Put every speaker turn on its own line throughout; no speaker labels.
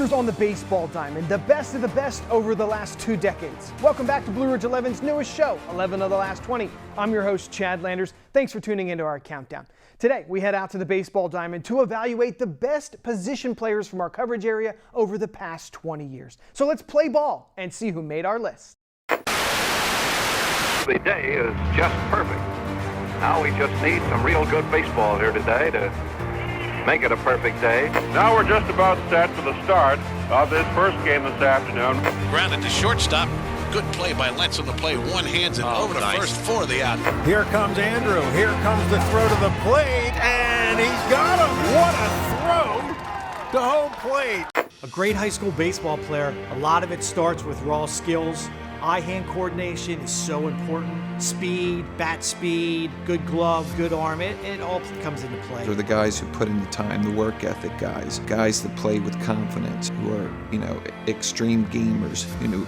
players on the baseball diamond, the best of the best over the last 2 decades. Welcome back to Blue Ridge 11's newest show, 11 of the last 20. I'm your host, Chad Landers. Thanks for tuning into our countdown. Today, we head out to the baseball diamond to evaluate the best position players from our coverage area over the past 20 years. So let's play ball and see who made our list.
The day is just perfect. Now we just need some real good baseball here today to make it a perfect day.
Now we're just about set for the start of this first game this afternoon.
Grounded to shortstop. Good play by Lentz on the play. One hands it over the first for the out.
Here comes Andrew. Here comes the throw to the plate, and he's got him. What a throw to home plate.
A great high school baseball player, a lot of it starts with raw skills. Eye-hand coordination is so important. Speed, bat speed, good glove, good arm, it all comes into play.
They're the guys who put in the time, the work ethic guys that play with confidence, who are, extreme gamers,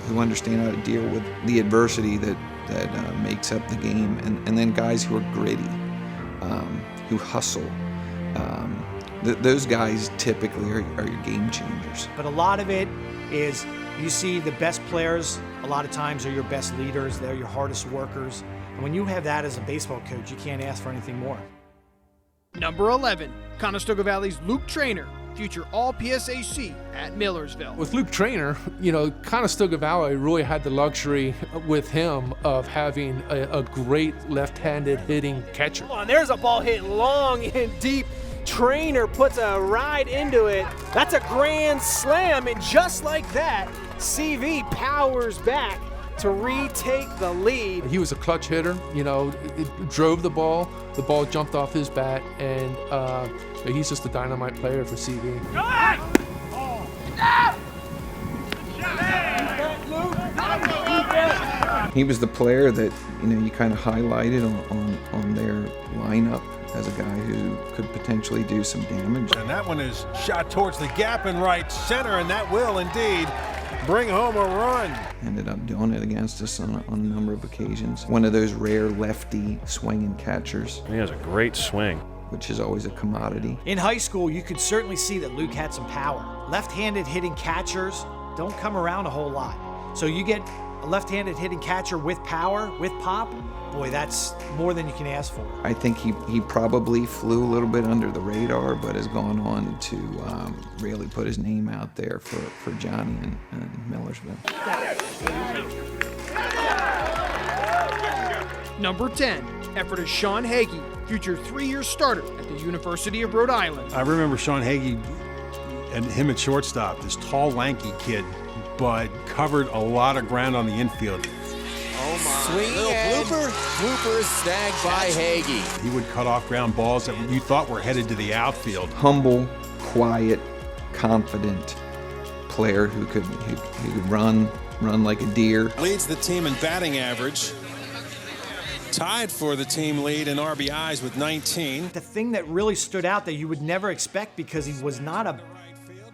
who understand how to deal with the adversity that makes up the game, and then guys who are gritty, who hustle. Those guys typically are your game changers.
But a lot of it is you see the best players a lot of times are your best leaders. They're your hardest workers. And when you have that as a baseball coach, you can't ask for anything more.
Number 11, Conestoga Valley's Luke Trainer, future All-PSAC at Millersville.
With Luke Trainer, Conestoga Valley really had the luxury with him of having a great left-handed hitting catcher.
Come on, there's a ball hit long and deep. Trainer puts a ride into it. That's a grand slam, and just like that, CV powers back to retake the lead.
He was a clutch hitter, it drove the ball jumped off his bat, and he's just a dynamite player for CV.
He was the player that, you kind of highlighted on their lineup as a guy who could potentially do some damage.
And that one is shot towards the gap in right center, and that will indeed bring home a run.
Ended up doing it against us on a number of occasions. One of those rare lefty swinging catchers.
He has a great swing,
which is always a commodity.
In high school, you could certainly see that Luke had some power. Left-handed hitting catchers don't come around a whole lot. So you get a left-handed hitting catcher with power, with pop, boy, that's more than you can ask for.
I think he probably flew a little bit under the radar, but has gone on to really put his name out there for Johnny and Millersville.
Number 10, Ephrata Sean Hagee, future 3-year starter at the University of Rhode Island.
I remember Sean Hagee and him at shortstop, this tall, lanky kid, but covered a lot of ground on the infield.
Oh my. Swing little blooper snagged by Hagee.
He would cut off ground balls that you thought were headed to the outfield.
Humble, quiet, confident player who could run like a deer.
Leads the team in batting average. Tied for the team lead in RBIs with 19.
The thing that really stood out that you would never expect, because he was not a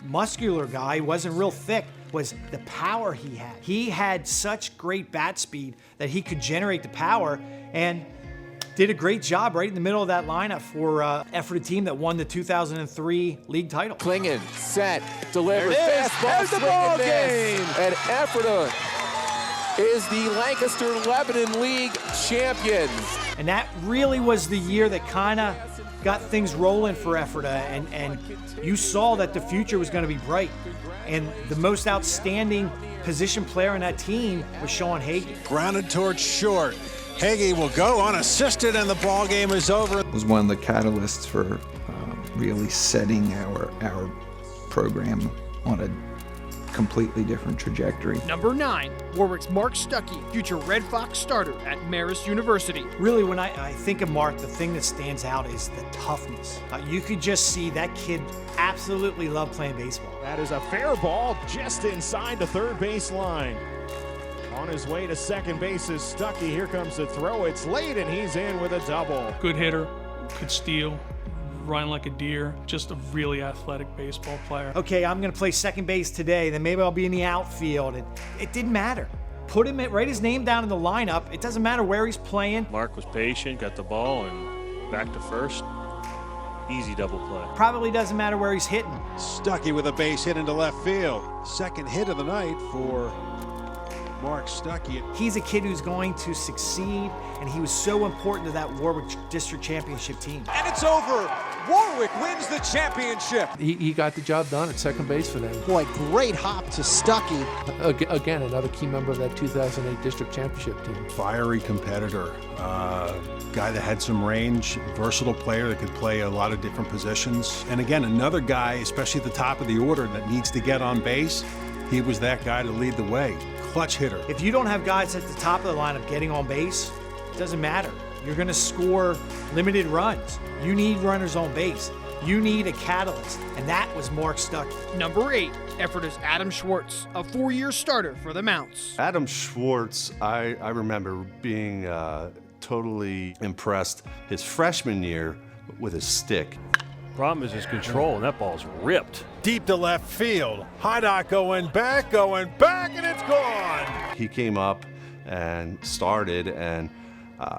muscular guy, he wasn't real thick, was the power he had. He had such great bat speed that he could generate the power, and did a great job right in the middle of that lineup for Ephrata team that won the 2003 league title.
Klingen, set, delivers, fastball, swing and miss. And Ephrata is the Lancaster Lebanon League champions.
And that really was the year that kind of got things rolling for Ephrata, and you saw that the future was going to be bright. And the most outstanding position player in that team was Sean Hagee.
Grounded towards short. Hagee will go unassisted, and the ball game is over.
It was one of the catalysts for really setting our program on a completely different trajectory.
Number 9, Warwick's Mark Stuckey, future Red Fox starter at Marist University.
Really, when I think of Mark, the thing that stands out is the toughness. You could just see that kid absolutely loved playing baseball.
That is a fair ball just inside the third base line. On his way to second base is Stuckey. Here comes the throw. It's late, and he's in with a double.
Good hitter, could steal, run like a deer, just a really athletic baseball player.
Okay, I'm going to play second base today, then maybe I'll be in the outfield. And it didn't matter. Put him, write his name down in the lineup. It doesn't matter where he's playing.
Mark was patient, got the ball, and back to first.
Easy double play.
Probably doesn't matter where he's hitting.
Stuckey with a base hit into left field. Second hit of the night for Mark Stuckey.
He's a kid who's going to succeed, and he was so important to that Warwick District Championship team.
And it's over. Warwick wins the championship.
He got the job done at second base for them.
Boy, great hop to Stuckey.
Again, another key member of that 2008 District Championship team.
Fiery competitor, guy that had some range, versatile player that could play a lot of different positions. And again, another guy, especially at the top of the order, that needs to get on base. He was that guy to lead the way. Clutch hitter.
If you don't have guys at the top of the lineup getting on base, it doesn't matter. You're going to score limited runs. You need runners on base. You need a catalyst, and that was Mark Stuckey.
Number 8, Ephrata's Adam Schwartz, a 4-year starter for the Mounts.
Adam Schwartz, I remember being totally impressed his freshman year with his stick.
Problem is his control, and that ball's ripped.
Deep to left field. High dot going back, and it's gone.
He came up and started, and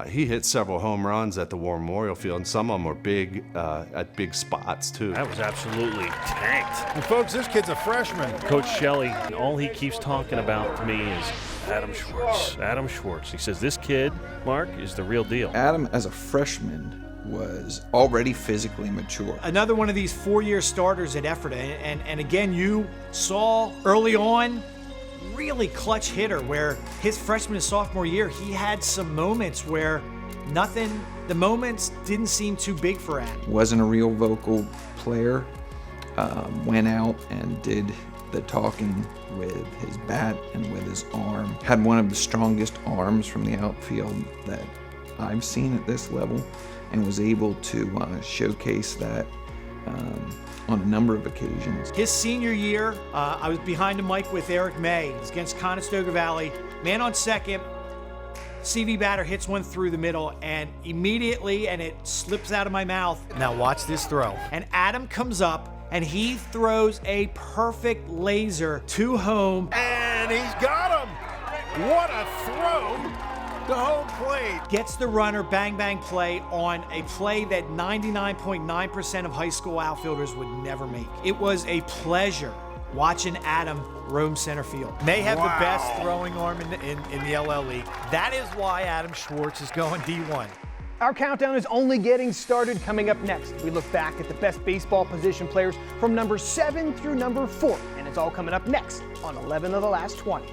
he hit several home runs at the War Memorial Field, and some of them were big, at big spots, too.
That was absolutely tanked.
And folks, this kid's a freshman.
Coach Shelley, all he keeps talking about to me is Adam Schwartz. Adam Schwartz. He says this kid, Mark, is the real deal.
Adam, as a freshman, was already physically mature.
Another one of these 4-year starters at Ephrata, and again, you saw early on, really clutch hitter where his freshman and sophomore year, he had some moments where the moments didn't seem too big for Adam.
Wasn't a real vocal player, went out and did the talking with his bat and with his arm. Had one of the strongest arms from the outfield that I've seen at this level, and was able to showcase that on a number of occasions.
His senior year, I was behind the mic with Eric May. It's against Conestoga Valley. Man on second, CV batter hits one through the middle, and immediately, and it slips out of my mouth. Now watch this throw. And Adam comes up, and he throws a perfect laser to home.
And he's got him. What a throw to home plate.
Gets the runner, bang, bang play on a play that 99.9% of high school outfielders would never make. It was a pleasure watching Adam roam center field.
May have the best throwing arm in the LL League. That is why Adam Schwartz is going D1.
Our countdown is only getting started. Coming up next, we look back at the best baseball position players from number 7 through number 4. And it's all coming up next on 11 of the Last 20.